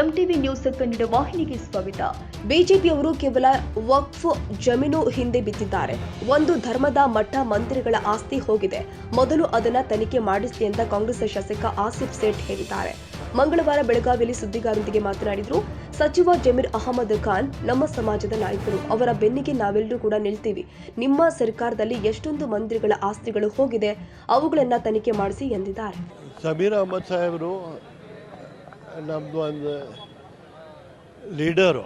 MTV news Kannada ವಾಹಿನಿಗೆ ಸ್ವಾಗತ. ಬಿಜೆಪಿಯವರು ಕೇವಲ ವಕ್ಫ್ ಜಮೀನು ಹಿಂದೆ ಬಿದ್ದಿದ್ದಾರೆ. ಒಂದು ಧರ್ಮದ ಮಠ ಮಂದಿರಗಳ ಆಸ್ತಿ ಹೋಗಿದೆ, ಮೊದಲು ಅದನ್ನ ತನಿಖೆ ಮಾಡಿಸಿ ಅಂತ ಕಾಂಗ್ರೆಸ್ ಶಾಸಕ ಆಸಿಫ್ ಸೇಠ್ ಹೇಳಿದ್ದಾರೆ. ಮಂಗಳವಾರ ಬೆಳಗಾವಿಯಲ್ಲಿ ಸುದ್ದಿಗಾರರೊಂದಿಗೆ ಮಾತನಾಡಿದರು. ಸಚಿವ ಜಮೀರ್ ಅಹಮದ್ ಖಾನ್ ನಮ್ಮ ಸಮಾಜದ ನಾಯಕರು, ಅವರ ಬೆನ್ನಿಗೆ ನಾವೆಲ್ಲರೂ ಕೂಡ ನಿಲ್ತೀವಿ. ನಿಮ್ಮ ಸರ್ಕಾರದಲ್ಲಿ ಎಷ್ಟೊಂದು ಮಂದಿರಗಳ ಆಸ್ತಿಗಳು ಹೋಗಿದೆ, ಅವುಗಳನ್ನ ತನಿಖೆ ಮಾಡಿಸಿ ಎಂದಿದ್ದಾರೆ. ಜಮೀರ್ ಅಹಮದ್ ಸಾಹೇಬರು ನಮ್ಮದು ಒಂದು ಲೀಡರು,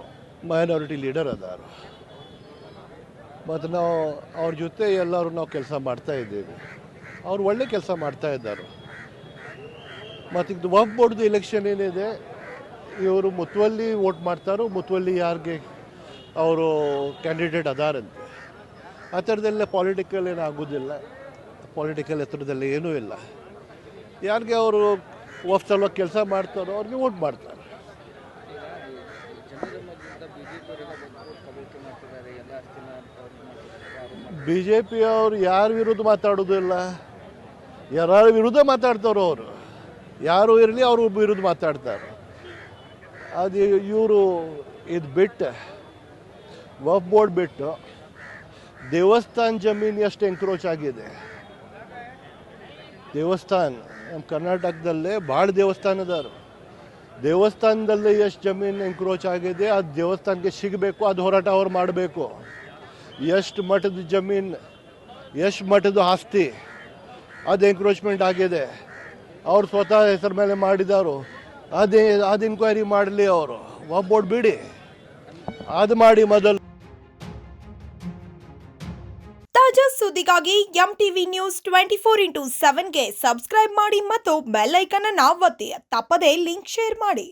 ಮೈನಾರಿಟಿ ಲೀಡರ್ ಅದಾರು. ಮತ್ತು ನಾವು ಅವ್ರ ಜೊತೆ ಎಲ್ಲರೂ ನಾವು ಕೆಲಸ ಮಾಡ್ತಾ ಇದ್ದೀವಿ. ಅವ್ರು ಒಳ್ಳೆ ಕೆಲಸ ಮಾಡ್ತಾ ಇದ್ದಾರೆ. ಮತ್ತು ಇದು ವಕ್ಫ್ ಬೋರ್ಡ್ದು ಎಲೆಕ್ಷನ್ ಏನಿದೆ, ಇವರು ಮುತುವಲ್ಲಿ ವೋಟ್ ಮಾಡ್ತಾರೋ, ಮುತುವಲ್ಲಿ ಯಾರಿಗೆ ಅವರು ಕ್ಯಾಂಡಿಡೇಟ್ ಅದಾರಂತೆ. ಆ ಥರದೆಲ್ಲ ಪಾಲಿಟಿಕಲ್ ಏನು ಆಗೋದಿಲ್ಲ. ಪಾಲಿಟಿಕಲ್ ಹತ್ರದಲ್ಲಿ ಏನೂ ಇಲ್ಲ. ಯಾರಿಗೆ ಅವರು ವಕ್ಫ್ ಸಲುವಾಗಿ ಕೆಲಸ ಮಾಡ್ತಾರೋ ಅವ್ರಿಗೆ ವೋಟ್ ಮಾಡ್ತಾರೆ. ಬಿ ಜೆ ಪಿಯವರು ಯಾರ ವಿರುದ್ಧ ಮಾತಾಡೋದಿಲ್ಲ, ಯಾರ ವಿರುದ್ಧ ಮಾತಾಡ್ತಾರೋ ಅವರು, ಯಾರು ಇರಲಿ ಅವರು ವಿರುದ್ಧ ಮಾತಾಡ್ತಾರೆ. ಅದು ಇವರು ಇದು ಬಿಟ್ಟು ವಕ್ಫ್ ಬೋರ್ಡ್ ಬಿಟ್ಟು ದೇವಸ್ಥಾನ ಜಮೀನು ಎಷ್ಟು ಎಂಕ್ರೋಚ್ ಆಗಿದೆ. ದೇವಸ್ಥಾನ ನಮ್ಮ ಕರ್ನಾಟಕದಲ್ಲೇ ಭಾಳ ದೇವಸ್ಥಾನ ಅದಾರು. ದೇವಸ್ಥಾನದಲ್ಲಿ ಎಷ್ಟು ಜಮೀನು ಎಂಕ್ರೋಚ್ ಆಗಿದೆ, ಅದು ದೇವಸ್ಥಾನಕ್ಕೆ ಸಿಗಬೇಕು, ಅದು ಹೋರಾಟ ಅವ್ರು ಮಾಡಬೇಕು. ಎಷ್ಟು ಮಠದ ಜಮೀನು, ಎಷ್ಟು ಮಠದ ಆಸ್ತಿ ಅದು ಎಂಕ್ರೋಚ್ಮೆಂಟ್ ಆಗಿದೆ, ಅವ್ರು ಸ್ವತಃ ಹೆಸರು ಮೇಲೆ ಮಾಡಿದಾರು. ಅದು ಇನ್ಕ್ವೈರಿ ಮಾಡಲಿ. ಅವರು ವಕ್ಫ್ ಬೋರ್ಡ್ ಬಿಡಿ, ಅದು ಮಾಡಿ ಮೊದಲು. ತಾಜಾ ಸುದ್ದಿಗಾಗಿ ಎಂಟಿವಿ ನ್ಯೂಸ್ 24x7ಗೆ ಸಬ್ಸ್ಕ್ರೈಬ್ ಮಾಡಿ ಮತ್ತು ಬೆಲ್ ಐಕಾನ್ ಅನ್ನು ಒತ್ತಿ. ತಪ್ಪದೇ ಲಿಂಕ್ ಶೇರ್ ಮಾಡಿ.